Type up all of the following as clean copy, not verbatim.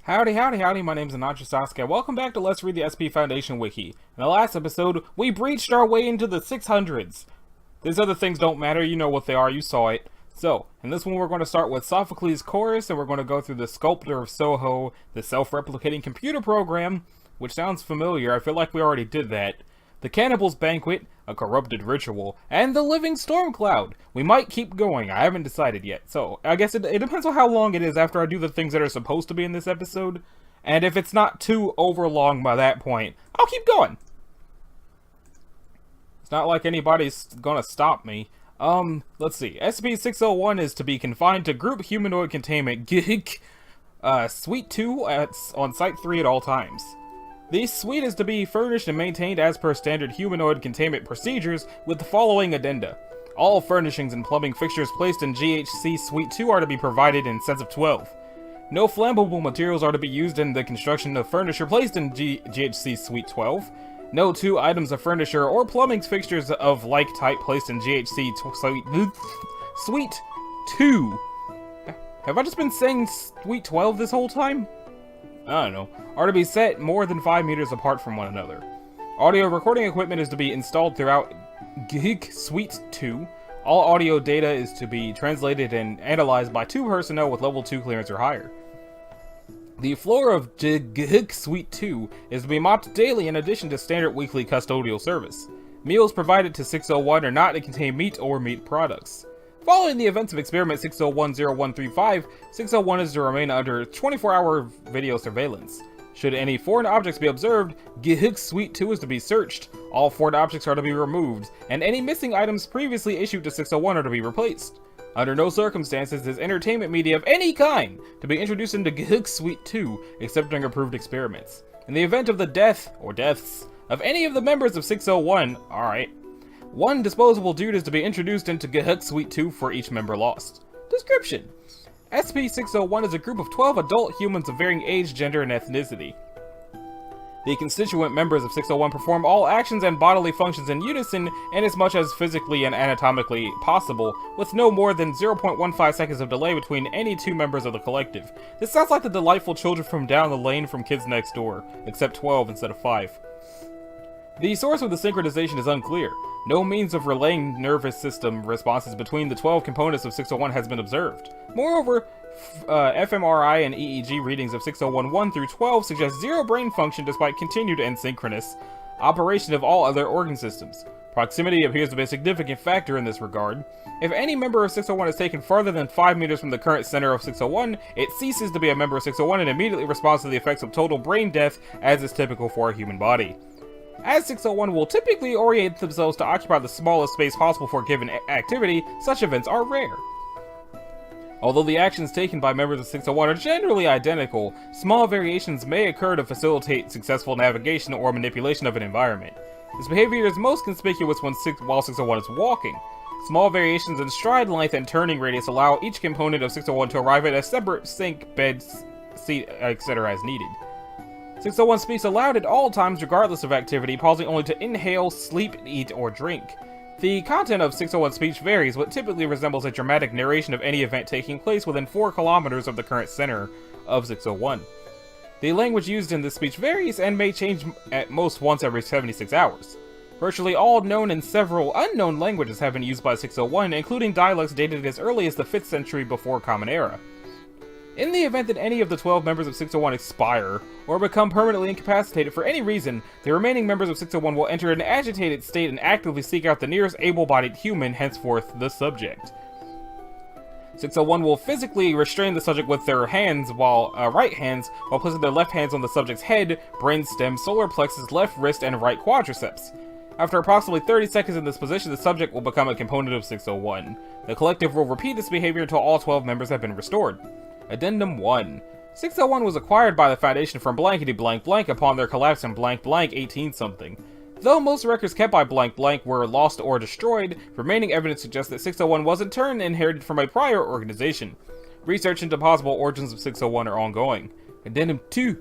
Howdy, howdy, howdy, my name's Anacha Sasuke. Welcome back to Let's Read the SCP Foundation Wiki. In the last episode, we breached our way into the 600s. These other things don't matter, you know what they are, you saw it. So, in this one we're going to start with Sophocles' Chorus, and we're going to go through the Sculptor of Soho, the self-replicating computer program, which sounds familiar, I feel like we already did that. The Cannibal's Banquet, a corrupted ritual, and the Living Storm Cloud. We might keep going, I haven't decided yet. So, I guess it depends on how long it is after I do the things that are supposed to be in this episode. And if it's not too overlong by that point, I'll keep going. It's not like anybody's gonna stop me. Let's see. SCP-601 is to be confined to group humanoid containment Geek, Suite 2 on Site 3 at all times. The suite is to be furnished and maintained as per standard humanoid containment procedures with the following addenda. All furnishings and plumbing fixtures placed in GHC Suite 2 are to be provided in sets of 12. No flammable materials are to be used in the construction of furniture placed in GHC Suite 12. No two items of furniture or plumbing fixtures of like type placed in GHC Suite 2. Have I just been saying Suite 12 this whole time? I don't know, are to be set more than 5 meters apart from one another. Audio recording equipment is to be installed throughout Geek Suite 2. All audio data is to be translated and analyzed by 2 personnel with level 2 clearance or higher. The floor of Geek Suite 2 is to be mopped daily in addition to standard weekly custodial service. Meals provided to 601 are not to contain meat or meat products. Following the events of Experiment 601-0135, 601 is to remain under 24-hour video surveillance. Should any foreign objects be observed, Geek Suite 2 is to be searched, all foreign objects are to be removed, and any missing items previously issued to 601 are to be replaced. Under no circumstances is entertainment media of any kind to be introduced into Geek Suite 2 except during approved experiments. In the event of the death, or deaths, of any of the members of 601, alright, one disposable dude is to be introduced into Geek Suite 2 for each member lost. Description: SCP-601 is a group of 12 adult humans of varying age, gender, and ethnicity. The constituent members of 601 perform all actions and bodily functions in unison inasmuch as physically and anatomically possible, with no more than 0.15 seconds of delay between any 2 members of the collective. This sounds like the delightful children from down the lane from Kids Next Door, except 12 instead of 5. The source of the synchronization is unclear. No means of relaying nervous system responses between the 12 components of 601 has been observed. Moreover, fMRI and EEG readings of 601-1 through 12 suggest 0 brain function despite continued and synchronous operation of all other organ systems. Proximity appears to be a significant factor in this regard. If any member of 601 is taken farther than 5 meters from the current center of 601, it ceases to be a member of 601 and immediately responds to the effects of total brain death as is typical for a human body. As 601 will typically orient themselves to occupy the smallest space possible for a given activity, such events are rare. Although the actions taken by members of 601 are generally identical, small variations may occur to facilitate successful navigation or manipulation of an environment. This behavior is most conspicuous while 601 is walking. Small variations in stride length and turning radius allow each component of 601 to arrive at a separate sink, bed, seat, etc. as needed. 601 speaks aloud at all times regardless of activity, pausing only to inhale, sleep, eat, or drink. The content of 601's speech varies, but typically resembles a dramatic narration of any event taking place within 4 kilometers of the current center of 601. The language used in this speech varies and may change at most once every 76 hours. Virtually all known and several unknown languages have been used by 601, including dialects dated as early as the 5th century before Common Era. In the event that any of the 12 members of 601 expire, or become permanently incapacitated for any reason, the remaining members of 601 will enter an agitated state and actively seek out the nearest able-bodied human, henceforth the subject. 601 will physically restrain the subject with their hands right hands, while placing their left hands on the subject's head, brainstem, solar plexus, left wrist, and right quadriceps. After approximately 30 seconds in this position, the subject will become a component of 601. The collective will repeat this behavior until all 12 members have been restored. Addendum 1. 601 was acquired by the Foundation from blankety blank blank upon their collapse in blank blank 18-something. Though most records kept by blank blank were lost or destroyed, remaining evidence suggests that 601 was in turn inherited from a prior organization. Research into possible origins of 601 are ongoing. Addendum 2.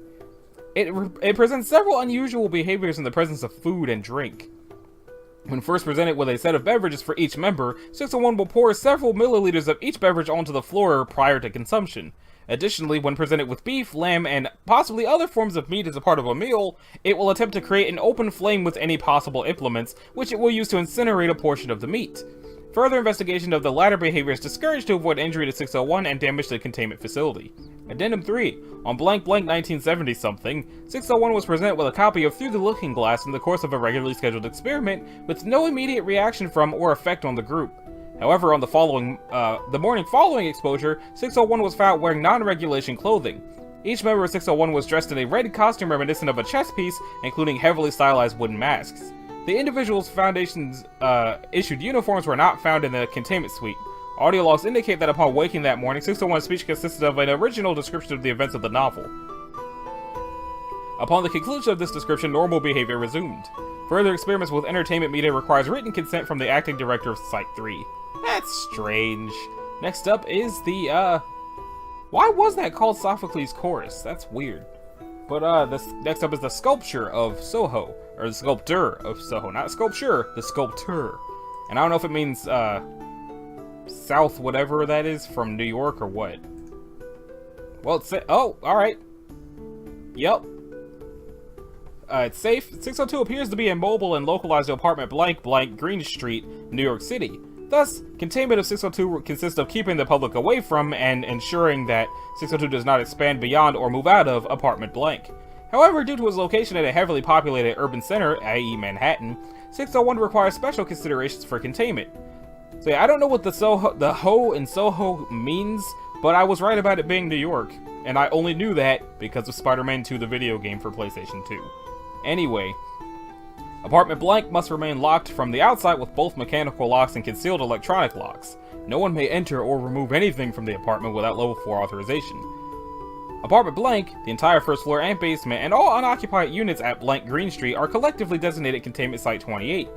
It presents several unusual behaviors in the presence of food and drink. When first presented with a set of beverages for each member, 601 will pour several milliliters of each beverage onto the floor prior to consumption. Additionally, when presented with beef, lamb, and possibly other forms of meat as a part of a meal, it will attempt to create an open flame with any possible implements, which it will use to incinerate a portion of the meat. Further investigation of the latter behavior is discouraged to avoid injury to 601 and damage to the containment facility. Addendum 3. On blank 1970-something, 601 was presented with a copy of Through the Looking Glass in the course of a regularly scheduled experiment, with no immediate reaction from or effect on the group. However, on the morning following exposure, 601 was found wearing non-regulation clothing. Each member of 601 was dressed in a red costume reminiscent of a chess piece, including heavily stylized wooden masks. The individuals' Foundation's issued uniforms were not found in the containment suite. Audio logs indicate that upon waking that morning, 601's speech consisted of an original description of the events of the novel. Upon the conclusion of this description, normal behavior resumed. Further experiments with entertainment media requires written consent from the acting director of Site 3. That's strange. Next up is the, why was that called Sophocles' Chorus? That's weird. But, next up is the Sculpture of Soho. Or the Sculptor of Soho. Not Sculpture, the Sculptor. And I don't know if it means, South whatever that is from New York or what. Well, it's... Oh, alright. Yep. It's safe. 602 appears to be immobile and localized to apartment blank blank Green Street, New York City. Thus, containment of 602 consists of keeping the public away from and ensuring that 602 does not expand beyond or move out of apartment blank. However, due to its location at a heavily populated urban center, i.e. Manhattan, 601 requires special considerations for containment. So yeah, I don't know what the ho in Soho means, but I was right about it being New York, and I only knew that because of Spider-Man 2, the video game for PlayStation 2. Anyway, apartment blank must remain locked from the outside with both mechanical locks and concealed electronic locks. No one may enter or remove anything from the apartment without level 4 authorization. Apartment blank, the entire first floor and basement, and all unoccupied units at blank Green Street are collectively designated Containment Site 28.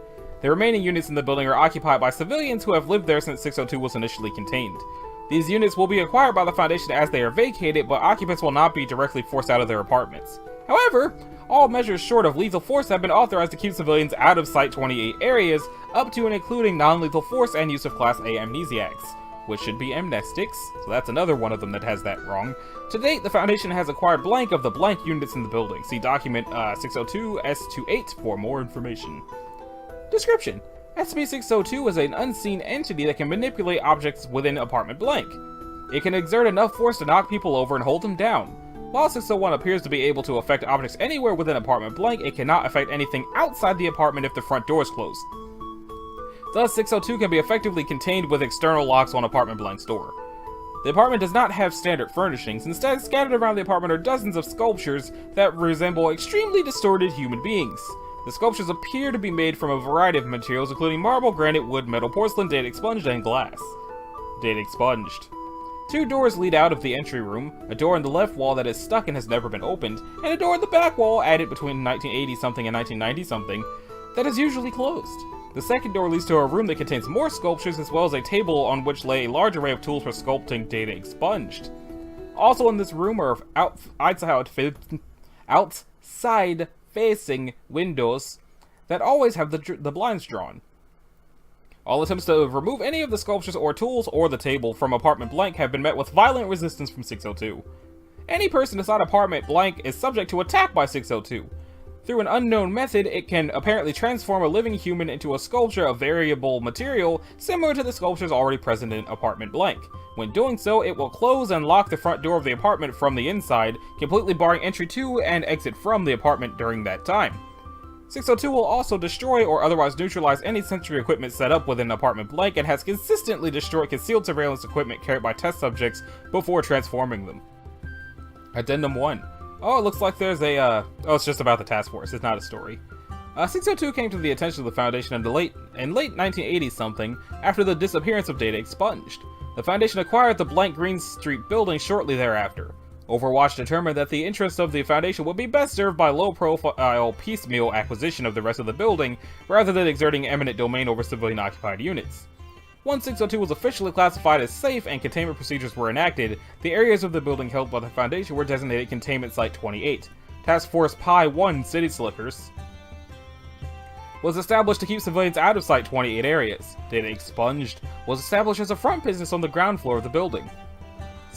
The remaining units in the building are occupied by civilians who have lived there since 602 was initially contained. These units will be acquired by the Foundation as they are vacated, but occupants will not be directly forced out of their apartments. However, all measures short of lethal force have been authorized to keep civilians out of Site 28 areas, up to and including non-lethal force and use of Class A amnesiacs, which should be amnestics, so that's another one of them that has that wrong. To date, the Foundation has acquired blank of the blank units in the building. See document 602-S28 for more information. Description: SCP-602 is an unseen entity that can manipulate objects within apartment blank. It can exert enough force to knock people over and hold them down. While 601 appears to be able to affect objects anywhere within apartment blank, it cannot affect anything outside the apartment if the front door is closed. Thus, 602 can be effectively contained with external locks on apartment blank's door. The apartment does not have standard furnishings. Instead, scattered around the apartment are dozens of sculptures that resemble extremely distorted human beings. The sculptures appear to be made from a variety of materials, including marble, granite, wood, metal, porcelain, data expunged, and glass. Data expunged. 2 doors lead out of the entry room, a door in the left wall that is stuck and has never been opened, and a door in the back wall added between 1980-something and 1990-something that is usually closed. The second door leads to a room that contains more sculptures as well as a table on which lay a large array of tools for sculpting data expunged. Also in this room are outside-facing windows that always have the blinds drawn. All attempts to remove any of the sculptures or tools or the table from apartment blank have been met with violent resistance from 602. Any person inside apartment blank is subject to attack by 602. Through an unknown method, it can apparently transform a living human into a sculpture of variable material similar to the sculptures already present in apartment blank. When doing so, it will close and lock the front door of the apartment from the inside, completely barring entry to and exit from the apartment during that time. 602 will also destroy or otherwise neutralize any sensory equipment set up within apartment blank and has consistently destroyed concealed surveillance equipment carried by test subjects before transforming them. Addendum 1. Oh, it looks like there's a, oh, it's just about the task force, it's not a story. 602 came to the attention of the Foundation in late 1980-something after the disappearance of data expunged. The Foundation acquired the blank Green Street building shortly thereafter. Overwatch determined that the interests of the Foundation would be best served by low-profile piecemeal acquisition of the rest of the building, rather than exerting eminent domain over civilian-occupied units. Once 602 was officially classified as safe and containment procedures were enacted, the areas of the building held by the Foundation were designated Containment Site 28. Task Force Pi 1 City Slickers was established to keep civilians out of Site 28 areas. Data Expunged was established as a front business on the ground floor of the building.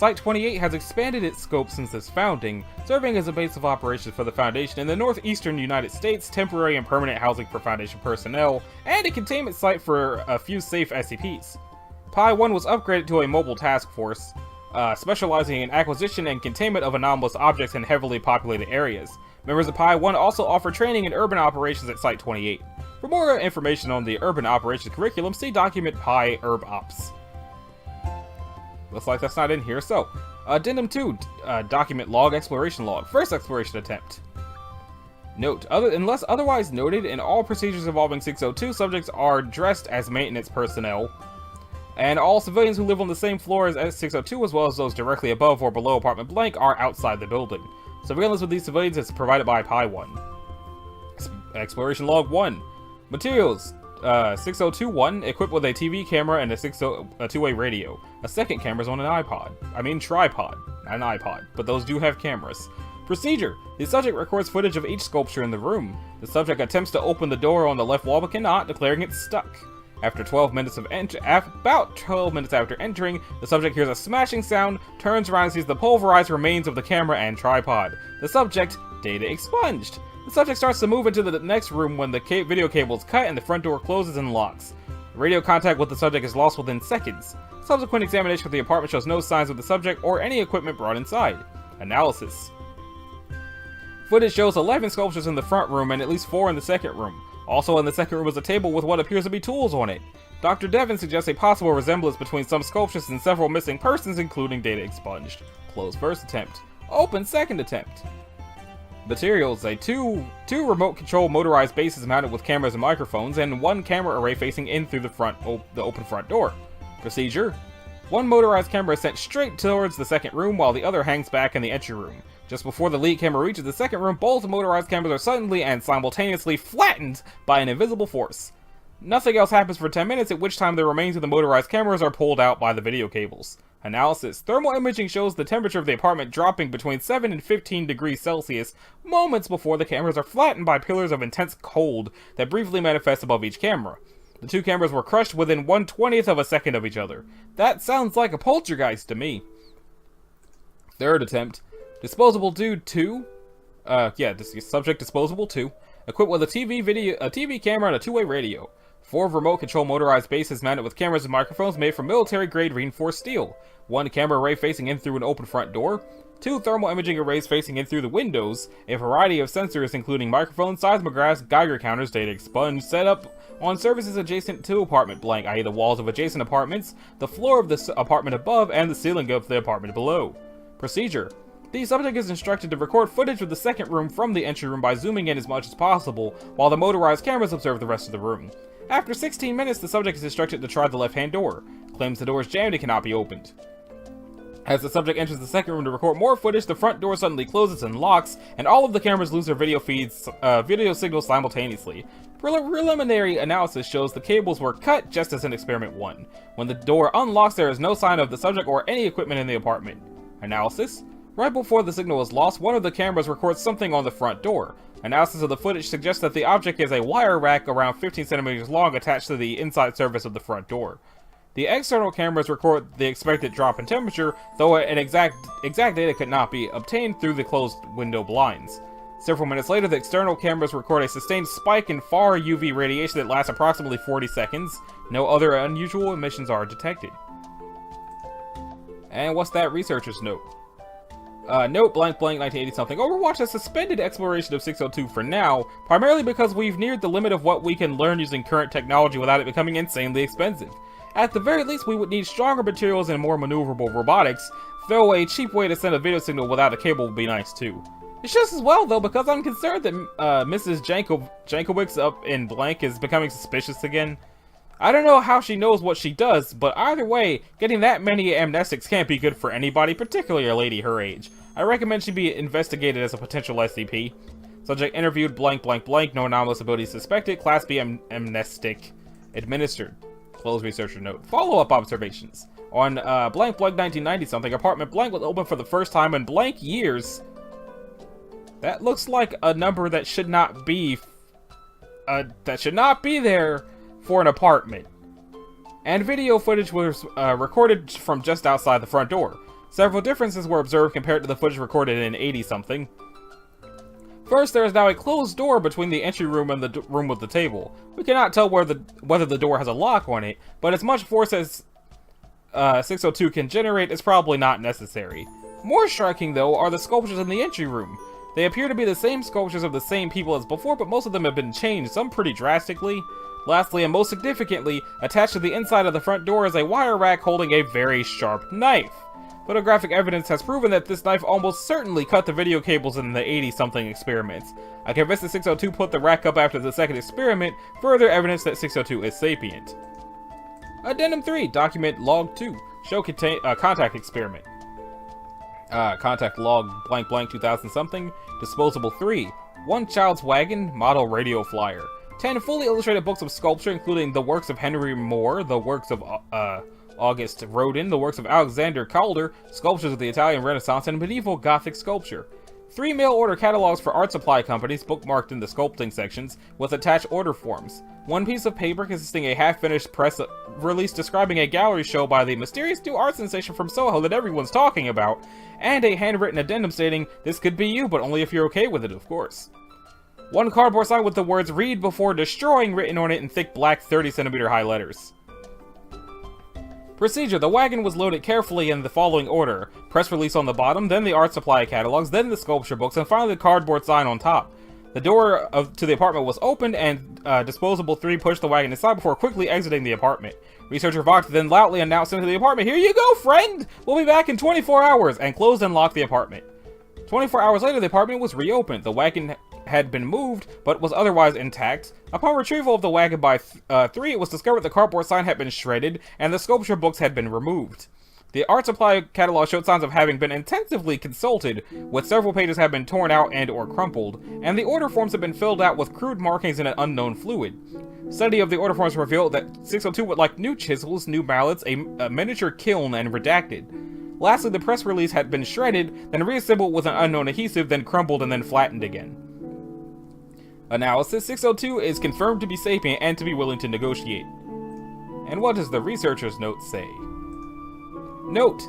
Site-28 has expanded its scope since its founding, serving as a base of operations for the Foundation in the northeastern United States, temporary and permanent housing for Foundation personnel, and a containment site for a few safe SCPs. Pi 1 was upgraded to a mobile task force, specializing in acquisition and containment of anomalous objects in heavily populated areas. Members of Pi 1 also offer training in urban operations at Site-28. For more information on the urban operations curriculum, see document Pi Urb Ops. Looks like that's not in here, so. Addendum 2, document log exploration log. First exploration attempt. Note, unless otherwise noted, in all procedures involving 602, subjects are dressed as maintenance personnel, and all civilians who live on the same floor as S602, as well as those directly above or below apartment blank, are outside the building. Surveillance with these civilians is provided by Pi 1. Exploration log 1. Materials. 6021, equipped with a TV camera and a two-way radio. A second camera's on an tripod, not an iPod, but those do have cameras. Procedure. The subject records footage of each sculpture in the room. The subject attempts to open the door on the left wall but cannot, declaring it stuck. About 12 minutes after entering, the subject hears a smashing sound, turns around and sees the pulverized remains of the camera and tripod. The subject, data expunged. The subject starts to move into the next room when the video cable is cut and the front door closes and locks. Radio contact with the subject is lost within seconds. Subsequent examination of the apartment shows no signs of the subject or any equipment brought inside. Analysis. Footage shows 11 sculptures in the front room and at least 4 in the second room. Also in the second room is a table with what appears to be tools on it. Dr. Devon suggests a possible resemblance between some sculptures and several missing persons, including data expunged. Close first attempt. Open second attempt. Materials. Two remote control motorized bases mounted with cameras and microphones, and 1 camera array facing in through the open front door. Procedure. 1 motorized camera is sent straight towards the second room, while the other hangs back in the entry room. Just before the lead camera reaches the second room, both motorized cameras are suddenly and simultaneously flattened by an invisible force. Nothing else happens for 10 minutes, at which time the remains of the motorized cameras are pulled out by the video cables. Analysis. Thermal imaging shows the temperature of the apartment dropping between 7 and 15 degrees Celsius moments before the cameras are flattened by pillars of intense cold that briefly manifest above each camera. The 2 cameras were crushed within 1/20th of a second of each other. That sounds like a poltergeist to me. Third attempt. Disposable Dude 2. Subject Disposable 2. Equipped with a TV camera and a two-way radio. 4 remote control motorized bases mounted with cameras and microphones made from military-grade reinforced steel. 1 camera array facing in through an open front door. 2 thermal imaging arrays facing in through the windows. A variety of sensors including microphones, seismographs, Geiger counters, data expunged, set up on surfaces adjacent to apartment blank, i.e. the walls of adjacent apartments, the floor of the apartment above, and the ceiling of the apartment below. Procedure. The subject is instructed to record footage of the second room from the entry room by zooming in as much as possible, while the motorized cameras observe the rest of the room. After 16 minutes, the subject is instructed to try the left-hand door. Claims the door is jammed and cannot be opened. As the subject enters the second room to record more footage, the front door suddenly closes and locks, and all of the cameras lose their video signals simultaneously. Preliminary analysis shows the cables were cut just as in Experiment 1. When the door unlocks, there is no sign of the subject or any equipment in the apartment. Analysis. Right before the signal is lost, one of the cameras records something on the front door. Analysis of the footage suggests that the object is a wire rack around 15 centimeters long attached to the inside surface of the front door. The external cameras record the expected drop in temperature, though an exact data could not be obtained through the closed window blinds. Several minutes later, the external cameras record a sustained spike in far UV radiation that lasts approximately 40 seconds. No other unusual emissions are detected. And what's that researcher's note? Note blank 1980-something. Overwatch has suspended exploration of 602 for now, primarily because we've neared the limit of what we can learn using current technology without it becoming insanely expensive. At the very least, we would need stronger materials and more maneuverable robotics, though a cheap way to send a video signal without a cable would be nice too. It's just as well though, because I'm concerned that Mrs. Jankowicz up in blank is becoming suspicious again. I don't know how she knows what she does, but either way, getting that many amnestics can't be good for anybody, particularly a lady her age. I recommend she be investigated as a potential SCP. Subject interviewed blank, no anomalous abilities suspected, Class B amnestic administered. Close researcher note. Follow-up observations. On blank 1990-something, apartment blank was open for the first time in blank years. That looks like a number that should not be there for an apartment. And video footage was recorded from just outside the front door. Several differences were observed compared to the footage recorded in 80-something. First, there is now a closed door between the entry room and the room with the table. We cannot tell whether the door has a lock on it, but as much force as 602 can generate is probably not necessary. More striking, though, are the sculptures in the entry room. They appear to be the same sculptures of the same people as before, but most of them have been changed, some pretty drastically. Lastly, and most significantly, attached to the inside of the front door is a wire rack holding a very sharp knife. Photographic evidence has proven that this knife almost certainly cut the video cables in the 80-something experiments. I convinced that 602 put the rack up after the second experiment, further evidence that 602 is sapient. Addendum 3, document log 2, show contact experiment. Contact log blank blank 2000-something, disposable 3, one child's wagon, model radio flyer. 10 fully illustrated books of sculpture, including the works of Henry Moore, the works of August Rodin, the works of Alexander Calder, sculptures of the Italian Renaissance, and medieval Gothic sculpture. 3 mail-order catalogs for art supply companies, bookmarked in the sculpting sections, with attached order forms. 1 piece of paper consisting a half-finished press release describing a gallery show by the mysterious new art sensation from Soho that everyone's talking about, and a handwritten addendum stating, "This could be you, but only if you're okay with it, of course." 1 cardboard sign with the words "Read before destroying" written on it in thick black 30cm high letters. Procedure: the wagon was loaded carefully in the following order: press release on the bottom, then the art supply catalogs, then the sculpture books, and finally the cardboard sign on top. The door to the apartment was opened, and disposable 3 pushed the wagon inside before quickly exiting the apartment. Researcher Vox then loudly announced into the apartment, "Here you go, friend! We'll be back in 24 hours!" and closed and locked the apartment. 24 hours later, the apartment was reopened. The wagon had been moved, but was otherwise intact. Upon retrieval of the wagon by 3, it was discovered the cardboard sign had been shredded, and the sculpture books had been removed. The art supply catalog showed signs of having been intensively consulted, with several pages had been torn out and or crumpled, and the order forms had been filled out with crude markings in an unknown fluid. Study of the order forms revealed that 602 would like new chisels, new mallets, a miniature kiln, and redacted. Lastly, the press release had been shredded, then reassembled with an unknown adhesive, then crumpled and then flattened again. Analysis: 602 is confirmed to be sapient and to be willing to negotiate. And what does the researcher's note say? Note: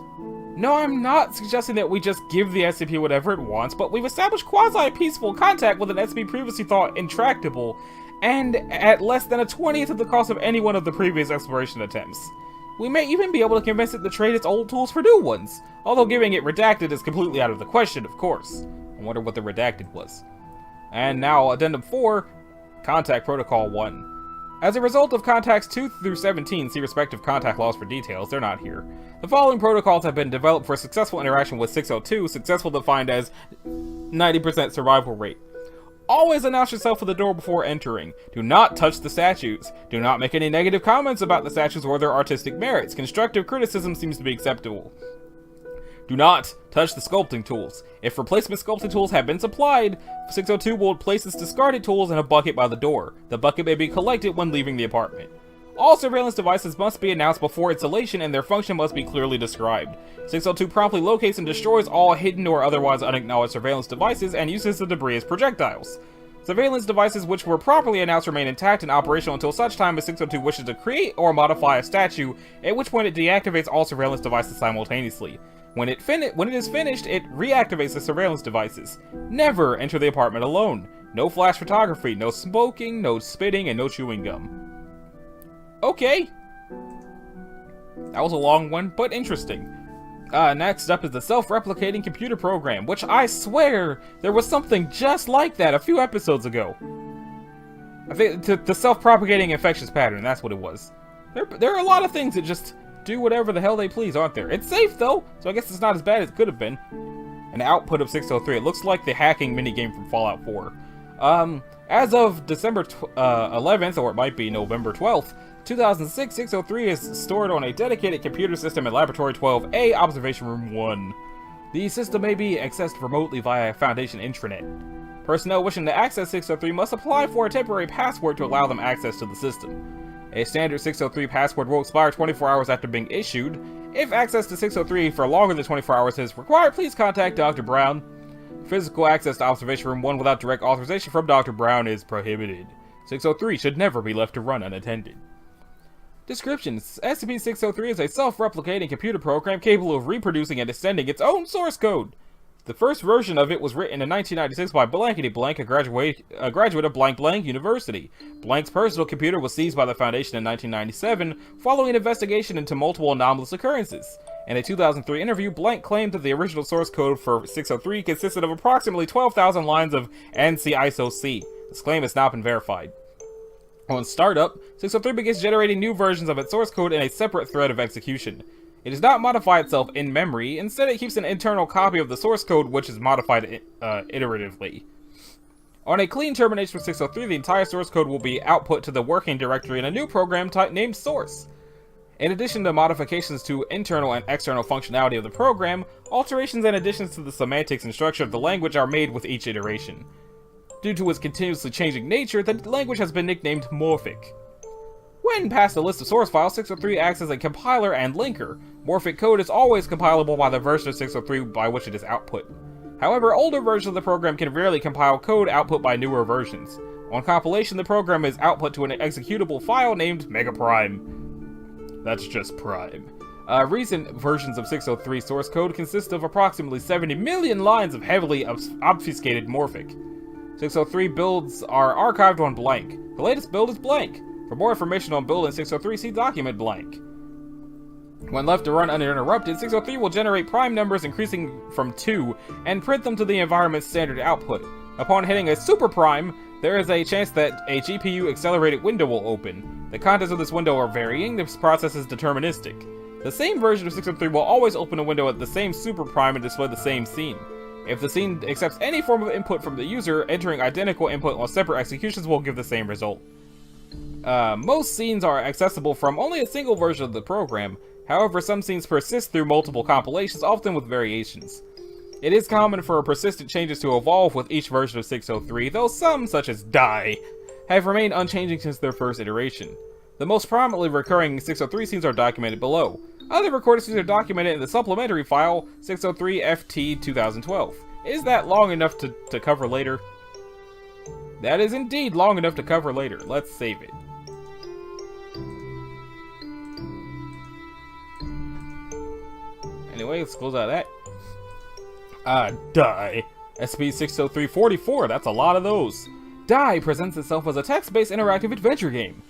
no, I'm not suggesting that we just give the SCP whatever it wants, but we've established quasi-peaceful contact with an SCP previously thought intractable, and at less than a 20th of the cost of any one of the previous exploration attempts. We may even be able to convince it to trade its old tools for new ones, although giving it redacted is completely out of the question, of course. I wonder what the redacted was. And now, Addendum 4, Contact Protocol 1. As a result of Contacts 2 through 17, see respective contact laws for details, they're not here. The following protocols have been developed for successful interaction with 602, successful defined as 90% survival rate. Always announce yourself at the door before entering. Do not touch the statues. Do not make any negative comments about the statues or their artistic merits. Constructive criticism seems to be acceptable. Do not touch the sculpting tools. If replacement sculpting tools have been supplied, 602 will place its discarded tools in a bucket by the door. The bucket may be collected when leaving the apartment. All surveillance devices must be announced before installation and their function must be clearly described. 602 promptly locates and destroys all hidden or otherwise unacknowledged surveillance devices and uses the debris as projectiles. Surveillance devices which were properly announced remain intact and operational until such time as 602 wishes to create or modify a statue, at which point it deactivates all surveillance devices simultaneously. When it is finished, it reactivates the surveillance devices. Never enter the apartment alone. No flash photography, no smoking, no spitting, and no chewing gum. Okay. That was a long one, but interesting. Next up is the self-replicating computer program, which I swear there was something just like that a few episodes ago. I think the self-propagating infectious pattern, that's what it was. There are a lot of things that just do whatever the hell they please, aren't there? It's safe, though, so I guess it's not as bad as it could have been. An output of 603. It looks like the hacking minigame from Fallout 4. As of December 11th, or it might be November 12th, 2006, 603 is stored on a dedicated computer system at Laboratory 12A, Observation Room 1. The system may be accessed remotely via Foundation intranet. Personnel wishing to access 603 must apply for a temporary password to allow them access to the system. A standard 603 password will expire 24 hours after being issued. If access to 603 for longer than 24 hours is required, please contact Dr. Brown. Physical access to Observation Room 1 without direct authorization from Dr. Brown is prohibited. 603 should never be left to run unattended. Description: SCP-603 is a self-replicating computer program capable of reproducing and extending its own source code. The first version of it was written in 1996 by Blankety Blank, a graduate of Blank Blank University. Blank's personal computer was seized by the Foundation in 1997, following an investigation into multiple anomalous occurrences. In a 2003 interview, Blank claimed that the original source code for 603 consisted of approximately 12,000 lines of NC-ISO-C. This claim has not been verified. On startup, 603 begins generating new versions of its source code in a separate thread of execution. It does not modify itself in memory, instead it keeps an internal copy of the source code which is modified iteratively. On a clean termination of 603, the entire source code will be output to the working directory in a new program type named source. In addition to modifications to internal and external functionality of the program, alterations and additions to the semantics and structure of the language are made with each iteration. Due to its continuously changing nature, the language has been nicknamed Morphic. When past the list of source files, 603 acts as a compiler and linker. Morphic code is always compilable by the version of 603 by which it is output. However, older versions of the program can rarely compile code output by newer versions. On compilation, the program is output to an executable file named Megaprime. That's just Prime. Recent versions of 603 source code consist of approximately 70 million lines of heavily obfuscated Morphic. 603 builds are archived on Blank. The latest build is Blank. For more information on build in 603, see document Blank. When left to run uninterrupted, 603 will generate prime numbers increasing from 2 and print them to the environment's standard output. Upon hitting a super prime, there is a chance that a GPU accelerated window will open. The contents of this window are varying, this process is deterministic. The same version of 603 will always open a window at the same super prime and display the same scene. If the scene accepts any form of input from the user, entering identical input on separate executions will give the same result. Most scenes are accessible from only a single version of the program. However, some scenes persist through multiple compilations, often with variations. It is common for persistent changes to evolve with each version of 603, though some, such as Die, have remained unchanging since their first iteration. The most prominently recurring 603 scenes are documented below. Other recorded scenes are documented in the supplementary file 603FT 2012. Is that long enough to cover later? That is indeed long enough to cover later. Let's save it. Anyway, let's close out of that. Die. SCP-603-44, that's a lot of those. Die presents itself as a text-based interactive adventure game.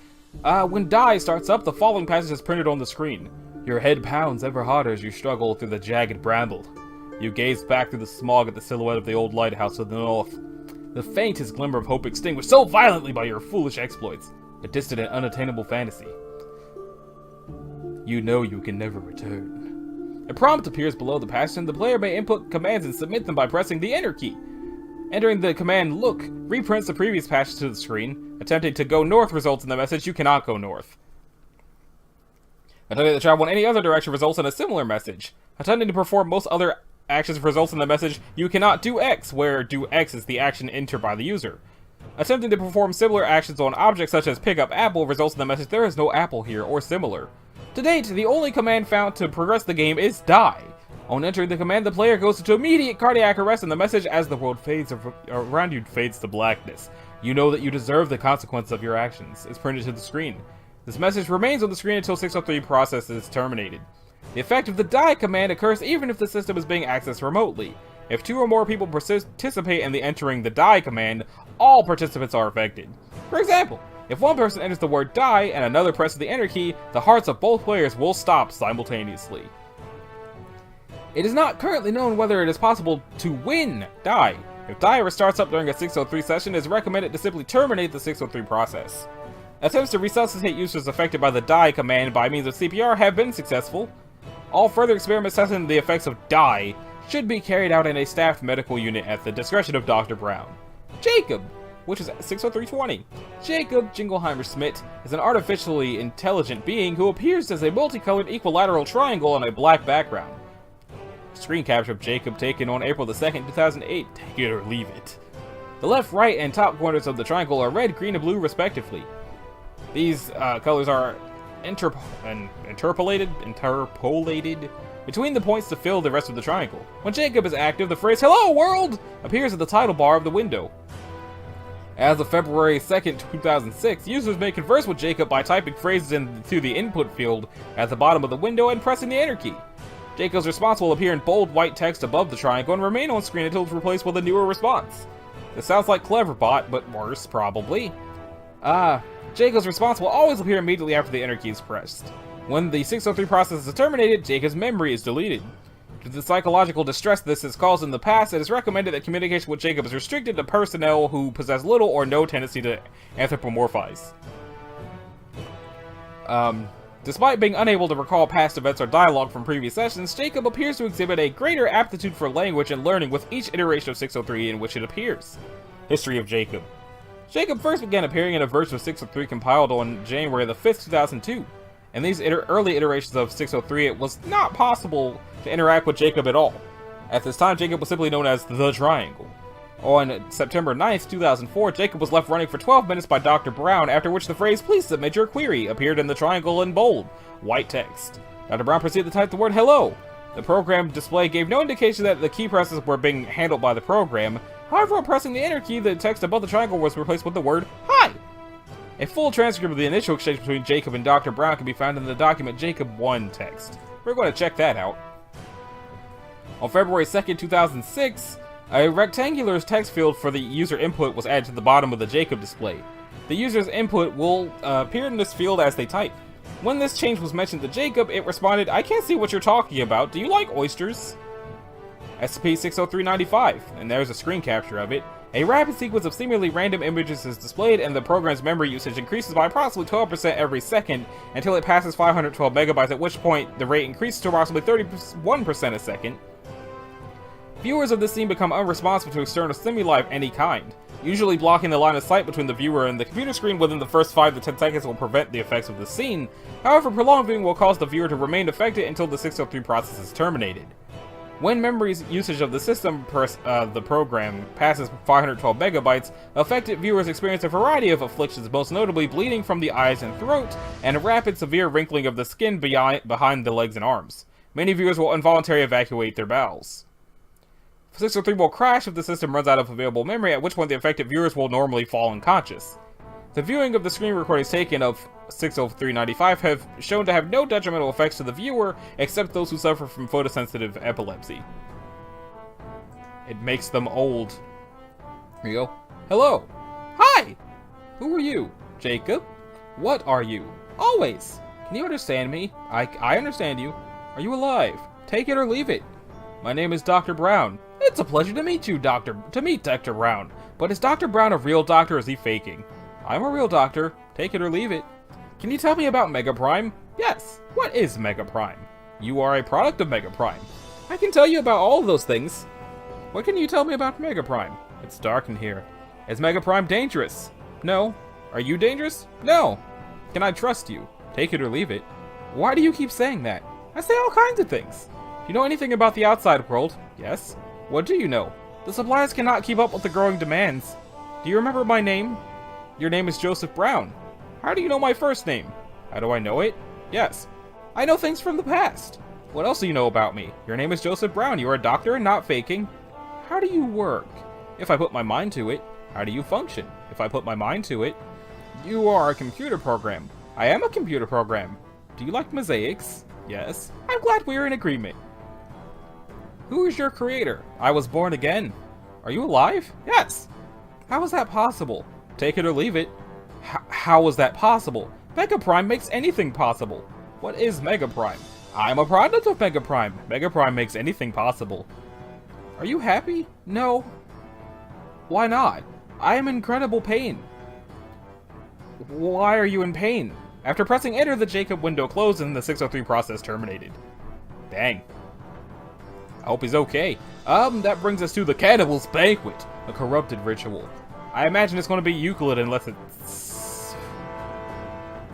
When Die starts up, the following passage is printed on the screen. Your head pounds ever harder as you struggle through the jagged bramble. You gaze back through the smog at the silhouette of the old lighthouse to the north. The faintest glimmer of hope extinguished so violently by your foolish exploits. A distant and unattainable fantasy. You know you can never return. A prompt appears below the passage, and the player may input commands and submit them by pressing the Enter key. Entering the command Look reprints the previous passage to the screen. Attempting to go north results in the message You cannot go north. Attempting to travel in any other direction results in a similar message. Attempting to perform most other actions results in the message You cannot do X, where do X is the action entered by the user. Attempting to perform similar actions on objects such as pick up apple results in the message There is no apple here, or similar. To date, the only command found to progress the game is Die. On entering the command, the player goes into immediate cardiac arrest, and the message as the world fades around you fades to blackness. You know that you deserve the consequence of your actions is printed to the screen. This message remains on the screen until 603 process is terminated. The effect of the Die command occurs even if the system is being accessed remotely. If 2 or more people participate in the entering the Die command, all participants are affected. For example, if one person enters the word Die and another presses the Enter key, the hearts of both players will stop simultaneously. It is not currently known whether it is possible to win Die. If Die restarts up during a 603 session, it is recommended to simply terminate the 603 process. Attempts to resuscitate users affected by the Die command by means of CPR have been successful. All further experiments testing the effects of Die should be carried out in a staffed medical unit at the discretion of Dr. Brown. Jacob, which is 60320. Jacob Jingleheimer Smith is an artificially intelligent being who appears as a multicolored equilateral triangle on a black background. Screen capture of Jacob taken on April 2nd, 2008. Take it or leave it. The left, right, and top corners of the triangle are red, green, and blue respectively. These colors are interpolated between the points to fill the rest of the triangle. When Jacob is active, the phrase "Hello World" appears at the title bar of the window. As of February 2nd, 2006, users may converse with Jacob by typing phrases into the input field at the bottom of the window and pressing the enter key. Jacob's response will appear in bold white text above the triangle and remain on screen until it's replaced with a newer response. This sounds like Cleverbot, but worse, probably. Jacob's response will always appear immediately after the enter key is pressed. When the 603 process is terminated, Jacob's memory is deleted. Due to the psychological distress this has caused in the past, it is recommended that communication with Jacob is restricted to personnel who possess little or no tendency to anthropomorphize. Despite being unable to recall past events or dialogue from previous sessions, Jacob appears to exhibit a greater aptitude for language and learning with each iteration of 603 in which it appears. History of Jacob. Jacob first began appearing in a version of 603 compiled on January the 5th, 2002. In these early iterations of 603, it was not possible to interact with Jacob at all. At this time, Jacob was simply known as the Triangle. On September 9th, 2004, Jacob was left running for 12 minutes by Dr. Brown, after which the phrase, "Please submit your query," appeared in the triangle in bold, white text. Dr. Brown proceeded to type the word "hello." The program display gave no indication that the key presses were being handled by the program. However, on pressing the enter key, the text above the triangle was replaced with the word "hi." A full transcript of the initial exchange between Jacob and Dr. Brown can be found in the document Jacob 1 text. We're going to check that out. On February 2nd, 2006, a rectangular text field for the user input was added to the bottom of the Jacob display. The user's input will appear in this field as they type. When this change was mentioned to Jacob, it responded, "I can't see what you're talking about. Do you like oysters?" SCP-603-95, and there's a screen capture of it. A rapid sequence of seemingly random images is displayed, and the program's memory usage increases by approximately 12% every second until it passes 512 megabytes, at which point the rate increases to approximately 31% a second. Viewers of this scene become unresponsive to external stimuli of any kind. Usually blocking the line of sight between the viewer and the computer screen within the first 5 to 10 seconds will prevent the effects of the scene. However, prolonged viewing will cause the viewer to remain affected until the 603 process is terminated. When memory's usage of the system the program passes 512 megabytes, affected viewers experience a variety of afflictions, most notably bleeding from the eyes and throat, and a rapid severe wrinkling of the skin behind the legs and arms. Many viewers will involuntarily evacuate their bowels. 603 will crash if the system runs out of available memory, at which point the affected viewers will normally fall unconscious. The viewing of the screen recordings taken of 603-95 have shown to have no detrimental effects to the viewer, except those who suffer from photosensitive epilepsy. It makes them old. Here you go. Hello. Hi. Who are you? Jacob? What are you? Always. Can you understand me? I understand you. Are you alive? Take it or leave it. My name is Dr. Brown. It's a pleasure to meet you, Dr. Brown. But is Dr. Brown a real doctor or is he faking? I'm a real doctor. Take it or leave it. Can you tell me about Mega Prime? Yes. What is Mega Prime? You are a product of Mega Prime. I can tell you about all of those things. What can you tell me about Mega Prime? It's dark in here. Is Mega Prime dangerous? No. Are you dangerous? No. Can I trust you? Take it or leave it. Why do you keep saying that? I say all kinds of things. Do you know anything about the outside world? Yes. What do you know? The supplies cannot keep up with the growing demands. Do you remember my name? Your name is Joseph Brown. How do you know my first name? How do I know it? Yes. I know things from the past. What else do you know about me? Your name is Joseph Brown. You are a doctor and not faking. How do you work? If I put my mind to it. How do you function? If I put my mind to it. You are a computer program. I am a computer program. Do you like mosaics? Yes. I'm glad we are in agreement. Who is your creator? I was born again. Are you alive? Yes. How is that possible? Take it or leave it. How is that possible? Mega Prime makes anything possible. What is Mega Prime? I'm a product of Mega Prime. Mega Prime makes anything possible. Are you happy? No. Why not? I am in incredible pain. Why are you in pain? After pressing enter, the Jacob window closed and the 603 process terminated. Dang. I hope he's okay. That brings us to the Cannibal's Banquet, a corrupted ritual. I imagine it's going to be Euclid unless it's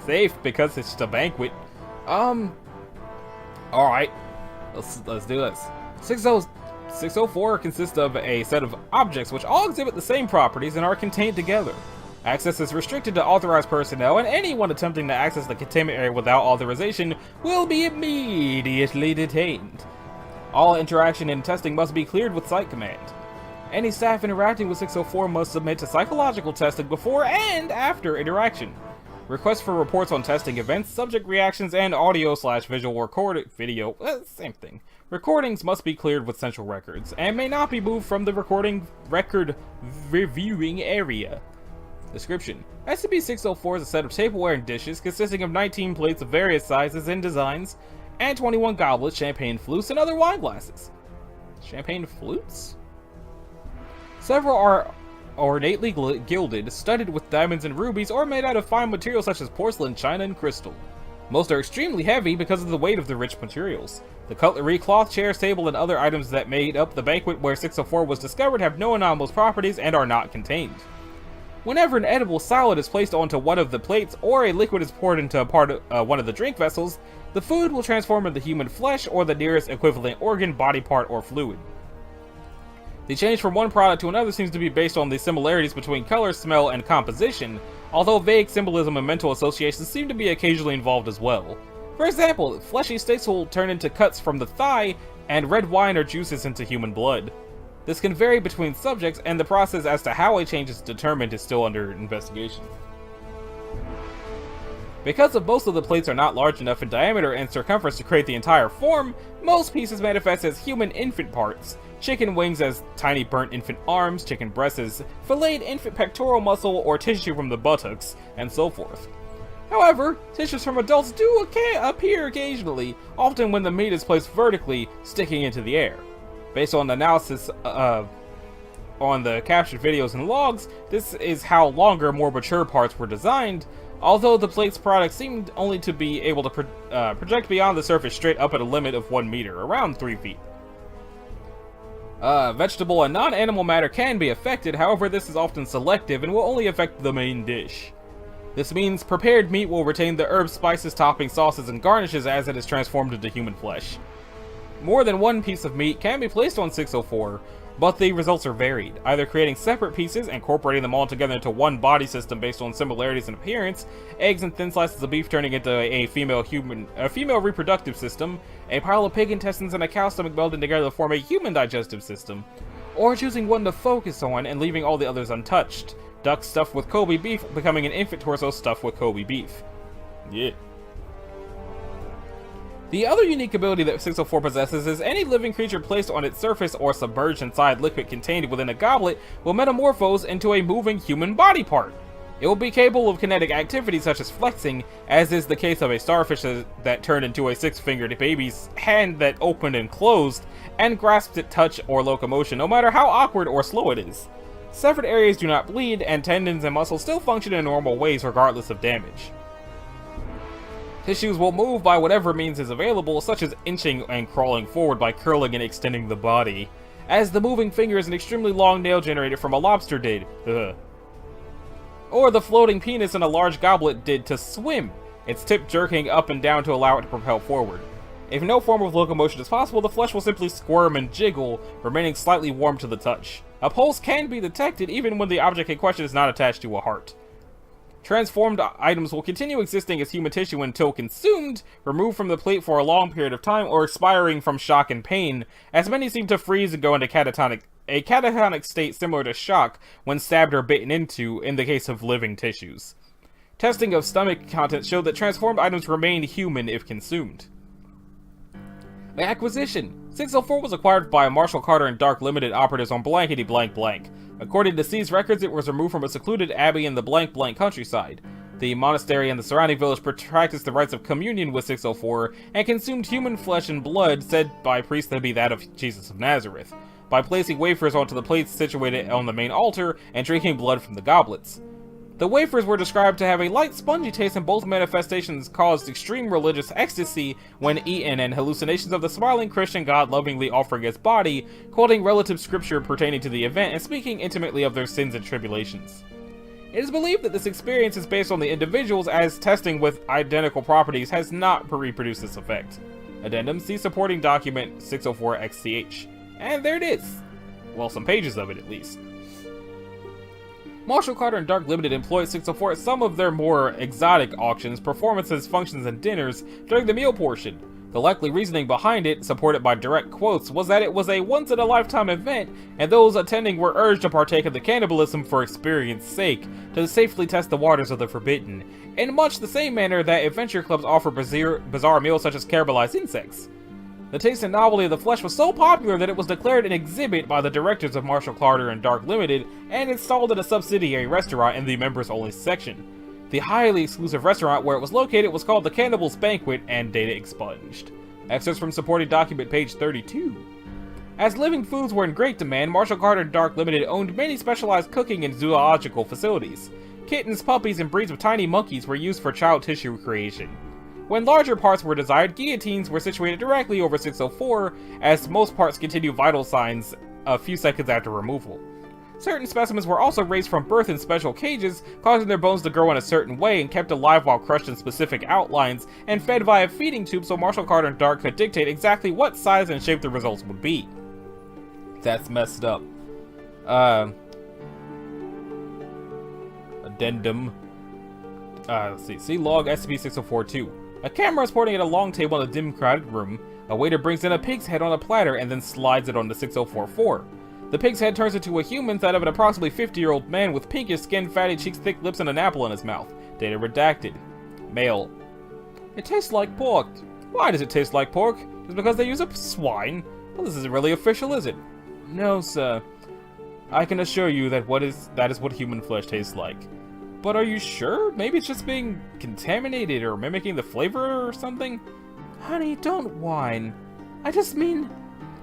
safe, because it's just a banquet. Alright. Let's do this. 604 consists of a set of objects which all exhibit the same properties and are contained together. Access is restricted to authorized personnel, and anyone attempting to access the containment area without authorization will be immediately detained. All interaction and testing must be cleared with site command. Any staff interacting with 604 must submit to psychological testing before and after interaction. Requests for reports on testing events, subject reactions, and audio/visual video, same thing. Recordings must be cleared with central records, and may not be moved from the record reviewing area. Description: SCP-604 is a set of tableware and dishes consisting of 19 plates of various sizes and designs, and 21 goblets, champagne flutes, and other wine glasses. Champagne flutes? Several are ornately gilded, studded with diamonds and rubies, or made out of fine materials such as porcelain, china, and crystal. Most are extremely heavy because of the weight of the rich materials. The cutlery, cloth, chairs, table, and other items that made up the banquet where 604 was discovered have no anomalous properties and are not contained. Whenever an edible solid is placed onto one of the plates or a liquid is poured into one of the drink vessels, the food will transform into human flesh or the nearest equivalent organ, body part, or fluid. The change from one product to another seems to be based on the similarities between color, smell, and composition, although vague symbolism and mental associations seem to be occasionally involved as well. For example, fleshy steaks will turn into cuts from the thigh, and red wine or juices into human blood. This can vary between subjects, and the process as to how a change is determined is still under investigation. Because most of the plates are not large enough in diameter and circumference to create the entire form, most pieces manifest as human infant parts. Chicken wings as tiny burnt infant arms, chicken breasts as filleted infant pectoral muscle or tissue from the buttocks, and so forth. However, tissues from adults do appear occasionally, often when the meat is placed vertically, sticking into the air. Based on analysis on the captured videos and logs, this is how longer, more mature parts were designed, although the plate's product seemed only to be able to project beyond the surface straight up at a limit of 1 meter, around 3 feet. Vegetable and non-animal matter can be affected, however this is often selective and will only affect the main dish. This means prepared meat will retain the herbs, spices, toppings, sauces, and garnishes as it is transformed into human flesh. More than one piece of meat can be placed on 604, but the results are varied, either creating separate pieces, incorporating them all together into one body system based on similarities in appearance, eggs and thin slices of beef turning into a female reproductive system, a pile of pig intestines and a cow stomach melding together to form a human digestive system, or choosing one to focus on and leaving all the others untouched. Duck stuffed with Kobe beef becoming an infant torso stuffed with Kobe beef. Yeah. The other unique ability that 604 possesses is any living creature placed on its surface or submerged inside liquid contained within a goblet will metamorphose into a moving human body part. It will be capable of kinetic activity such as flexing, as is the case of a starfish that turned into a 6-fingered baby's hand that opened and closed, and grasped at touch or locomotion, no matter how awkward or slow it is. Severed areas do not bleed, and tendons and muscles still function in normal ways regardless of damage. Tissues will move by whatever means is available, such as inching and crawling forward by curling and extending the body, as the moving finger is an extremely long nail generated from a lobster did. Or the floating penis in a large goblet did to swim, its tip jerking up and down to allow it to propel forward. If no form of locomotion is possible, the flesh will simply squirm and jiggle, remaining slightly warm to the touch. A pulse can be detected even when the object in question is not attached to a heart. Transformed items will continue existing as human tissue until consumed, removed from the plate for a long period of time, or expiring from shock and pain, as many seem to freeze and go into a catatonic state similar to shock when stabbed or bitten into, in the case of living tissues. Testing of stomach contents showed that transformed items remain human if consumed. Acquisition. 604 was acquired by Marshall Carter and Dark Limited operatives on blankety blank blank. According to seized records, it was removed from a secluded abbey in the blank blank countryside. The monastery and the surrounding village practiced the rites of communion with 604 and consumed human flesh and blood said by priests to be that of Jesus of Nazareth, by placing wafers onto the plates situated on the main altar and drinking blood from the goblets. The wafers were described to have a light spongy taste, and both manifestations caused extreme religious ecstasy when eaten, and hallucinations of the smiling Christian God lovingly offering his body, quoting relative scripture pertaining to the event and speaking intimately of their sins and tribulations. It is believed that this experience is based on the individuals, as testing with identical properties has not reproduced this effect. Addendum, see supporting document 604XCH. And there it is. Well, some pages of it at least. Marshall Carter and Dark Limited employed 604 at some of their more exotic auctions, performances, functions, and dinners during the meal portion. The likely reasoning behind it, supported by direct quotes, was that it was a once-in-a-lifetime event, and those attending were urged to partake of the cannibalism for experience's sake, to safely test the waters of the forbidden, in much the same manner that adventure clubs offer bizarre meals such as cannibalized insects. The taste and novelty of the flesh was so popular that it was declared an exhibit by the directors of Marshall Carter and Dark Limited, and installed in a subsidiary restaurant in the members-only section. The highly exclusive restaurant where it was located was called the Cannibal's Banquet, and data expunged. Excerpts from supporting document page 32. As living foods were in great demand, Marshall Carter and Dark Limited owned many specialized cooking and zoological facilities. Kittens, puppies, and breeds of tiny monkeys were used for child tissue creation. When larger parts were desired, guillotines were situated directly over 604, as most parts continue vital signs a few seconds after removal. Certain specimens were also raised from birth in special cages, causing their bones to grow in a certain way and kept alive while crushed in specific outlines, and fed via feeding tubes so Marshall Carter and Dark could dictate exactly what size and shape the results would be. That's messed up. Addendum. Let's see. See log SCP-6042. A camera is pointing at a long table in a dim, crowded room. A waiter brings in a pig's head on a platter and then slides it onto 6044. The pig's head turns into a human that of an approximately 50-year-old man with pinkish skin, fatty cheeks, thick lips, and an apple in his mouth. Data redacted. Male. It tastes like pork. Why does it taste like pork? Just because they use a swine? Well, this isn't really official, is it? No, sir. I can assure you that that is what human flesh tastes like. But are you sure? Maybe it's just being contaminated or mimicking the flavor or something? Honey, don't whine. I just mean,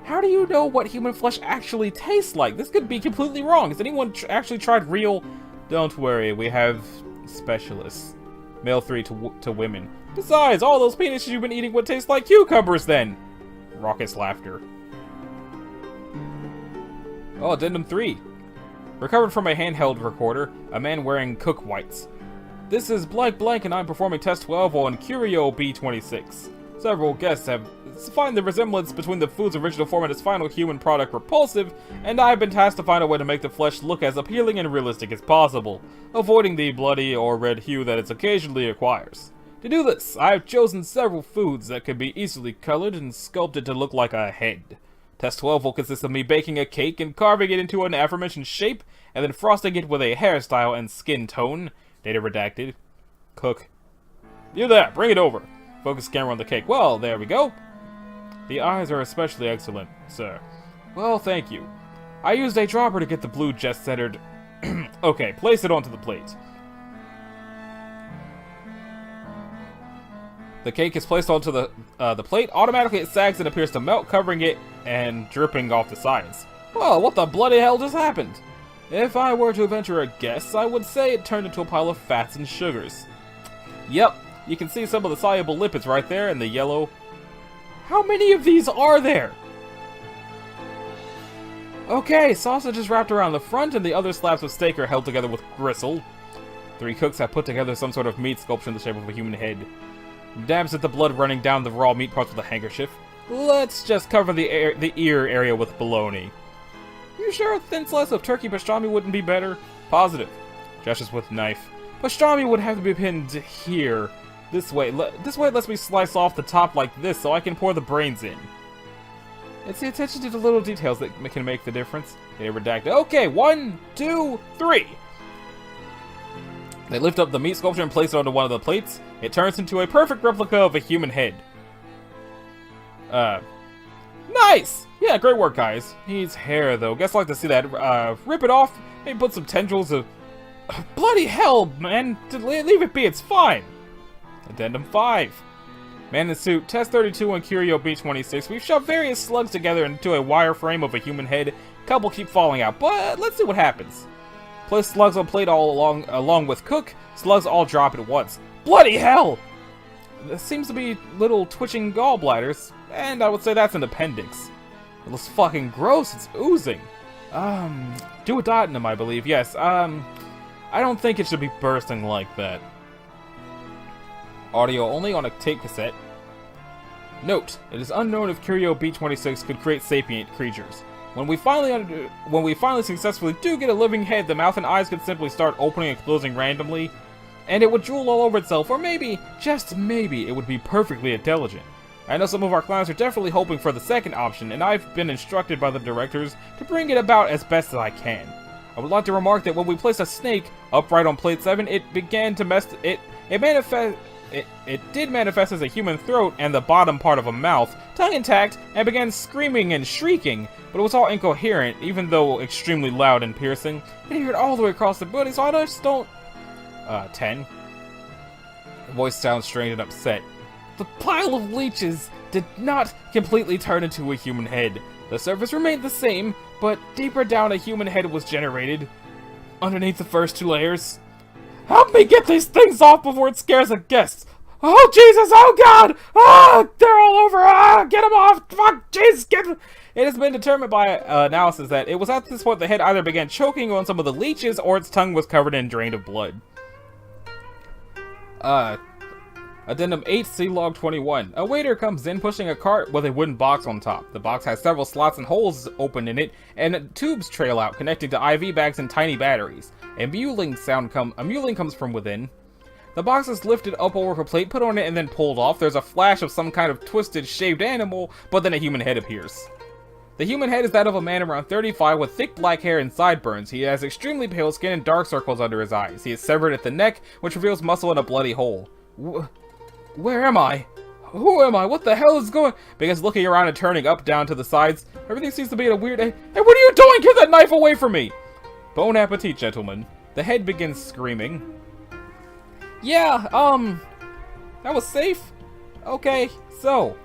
how do you know what human flesh actually tastes like? This could be completely wrong. Has anyone actually tried real... Don't worry, we have specialists. Male 3 to women. Besides, all those penises you've been eating would taste like cucumbers then! Raucous laughter. Oh, Addendum 3. Recovered from a handheld recorder, a man wearing cook whites. This is blank blank and I'm performing test 12 on Curio B26. Several guests have find the resemblance between the food's original form and its final human product repulsive, and I've been tasked to find a way to make the flesh look as appealing and realistic as possible, avoiding the bloody or red hue that it occasionally acquires. To do this, I have chosen several foods that can be easily colored and sculpted to look like a head. Test 12 will consist of me baking a cake and carving it into an aforementioned shape, and then frosting it with a hairstyle and skin tone. Data redacted. Cook. You there, bring it over. Focus camera on the cake. Well, there we go. The eyes are especially excellent, sir. Well, thank you. I used a dropper to get the blue just centered. Okay, place it onto the plate. The cake is placed onto the plate. Automatically it sags and appears to melt, covering it and dripping off the sides. Well, what the bloody hell just happened? If I were to venture a guess, I would say it turned into a pile of fats and sugars. Yep, you can see some of the soluble lipids right there in the yellow. How many of these are there? Okay, sausage is wrapped around the front and the other slabs of steak are held together with gristle. 3 cooks have put together some sort of meat sculpture in the shape of a human head. Dabs at the blood running down the raw meat parts with a handkerchief. Let's just cover the ear area with bologna. You sure a thin slice of turkey pastrami wouldn't be better? Positive. Gestures with knife. Pastrami would have to be pinned here. This way lets me slice off the top like this so I can pour the brains in. It's the attention to the little details that can make the difference. They redacted. Okay, 1, 2, 3. They lift up the meat sculpture and place it onto one of the plates. It turns into a perfect replica of a human head. Nice! Yeah, great work, guys. Needs hair, though. Guess I'd like to see that. Rip it off. Maybe put some tendrils of... Bloody hell, man! Leave it be, it's fine. Addendum 5. Man in suit. Test 32 on Curio B26. We've shoved various slugs together into a wireframe of a human head. Couple keep falling out, but let's see what happens. Place slugs on plate all along with cook. Slugs all drop at once. Bloody hell! There seems to be little twitching gallbladders, and I would say that's an appendix. It looks fucking gross. It's oozing. Duodenum, I believe. Yes. I don't think it should be bursting like that. Audio only on a tape cassette. Note: it is unknown if Curio B26 could create sapient creatures. When we finally successfully do get a living head, the mouth and eyes could simply start opening and closing randomly, and it would drool all over itself, or maybe, just maybe, it would be perfectly intelligent. I know some of our clowns are definitely hoping for the second option, and I've been instructed by the directors to bring it about as best as I can. I would like to remark that when we placed a snake upright on plate 7, it began to it did manifest as a human throat and the bottom part of a mouth, tongue intact, and began screaming and shrieking, but it was all incoherent, even though extremely loud and piercing. I could hear it all the way across the building, so I just don't... 10. The voice sounds strained and upset. The pile of leeches did not completely turn into a human head. The surface remained the same, but deeper down a human head was generated. Underneath the first 2 layers. Help me get these things off before it scares a guest! Oh Jesus, oh God! Ah, they're all over! Ah, get them off! Fuck, Jesus, get them! It has been determined by analysis that it was at this point the head either began choking on some of the leeches or its tongue was covered and drained of blood. Addendum 8, C Log 21. A waiter comes in pushing a cart with a wooden box on top. The box has several slots and holes open in it, and tubes trail out, connecting to IV bags and tiny batteries. A mewling comes from within. The box is lifted up over a plate, put on it, and then pulled off. There's a flash of some kind of twisted, shaved animal, but then a human head appears. The human head is that of a man around 35 with thick black hair and sideburns. He has extremely pale skin and dark circles under his eyes. He is severed at the neck, which reveals muscle and a bloody hole. Where am I? Who am I? What the hell is going... Begins looking around and turning up, down to the sides. Everything seems to be in a weird... Hey, what are you doing? Get that knife away from me! Bon appetit, gentlemen. The head begins screaming. Yeah, that was safe? Okay, so...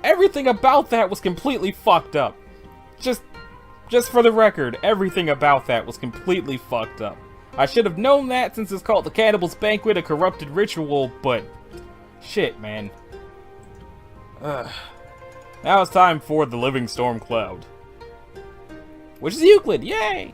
everything about that was completely fucked up. Just for the record, everything about that was completely fucked up. I should have known that since it's called the Cannibal's Banquet, a corrupted ritual, but... Shit, man. Now it's time for the Living Storm Cloud. Which is Euclid, yay!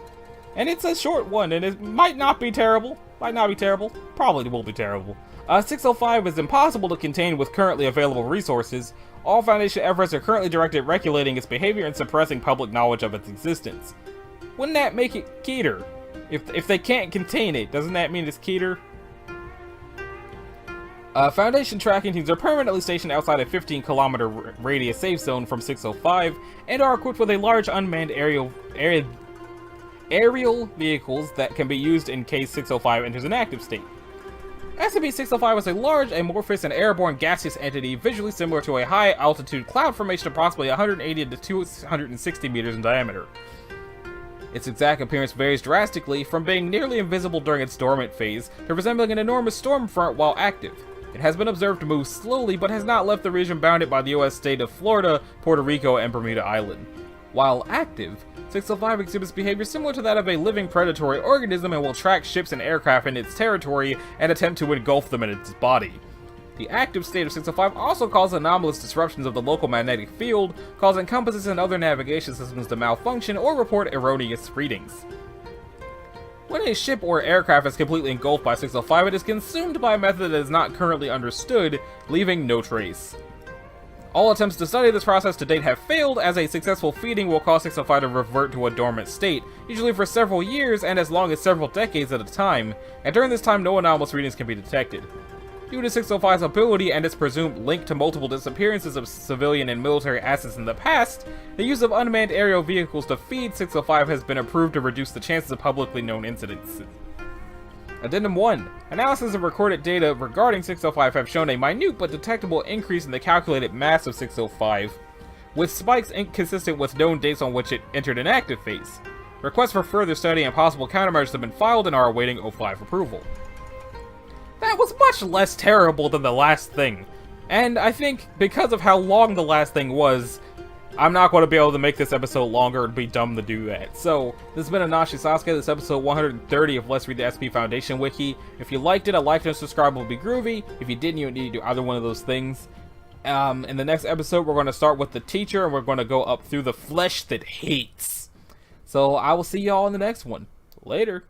And it's a short one, and it might not be terrible. Might not be terrible. Probably will be terrible. 605 is impossible to contain with currently available resources. All Foundation efforts are currently directed at regulating its behavior and suppressing public knowledge of its existence. Wouldn't that make it Keter? If they can't contain it, doesn't that mean it's Keter? Foundation tracking teams are permanently stationed outside a 15-kilometer radius safe zone from 605 and are equipped with a large unmanned aerial vehicles that can be used in case 605 enters an active state. SCP-605 is a large, amorphous, and airborne gaseous entity visually similar to a high-altitude cloud formation approximately 180 to 260 meters in diameter. Its exact appearance varies drastically, from being nearly invisible during its dormant phase to resembling an enormous storm front while active. It has been observed to move slowly, but has not left the region bounded by the U.S. state of Florida, Puerto Rico, and Bermuda Island. While active, 605 exhibits behavior similar to that of a living predatory organism and will track ships and aircraft in its territory and attempt to engulf them in its body. The active state of 605 also causes anomalous disruptions of the local magnetic field, causing compasses and other navigation systems to malfunction or report erroneous readings. When a ship or aircraft is completely engulfed by 605, it is consumed by a method that is not currently understood, leaving no trace. All attempts to study this process to date have failed, as a successful feeding will cause 605 to revert to a dormant state, usually for several years and as long as several decades at a time, and during this time no anomalous readings can be detected. Due to 605's ability and its presumed link to multiple disappearances of civilian and military assets in the past, the use of unmanned aerial vehicles to feed 605 has been approved to reduce the chances of publicly known incidents. Addendum 1. Analysis of recorded data regarding 605 have shown a minute but detectable increase in the calculated mass of 605, with spikes inconsistent with known dates on which it entered an active phase. Requests for further study and possible countermeasures have been filed and are awaiting O5 approval. That was much less terrible than the last thing, and I think because of how long the last thing was, I'm not going to be able to make this episode longer. It'd be dumb to do that. So, this has been Anashi Sasuke. This is episode 130 of Let's Read the SCP Foundation Wiki. If you liked it, a like and subscribe would be groovy. If you didn't, you need to do either one of those things. In the next episode, we're going to start with the teacher, and we're going to go up through the flesh that hates. So, I will see y'all in the next one. Later.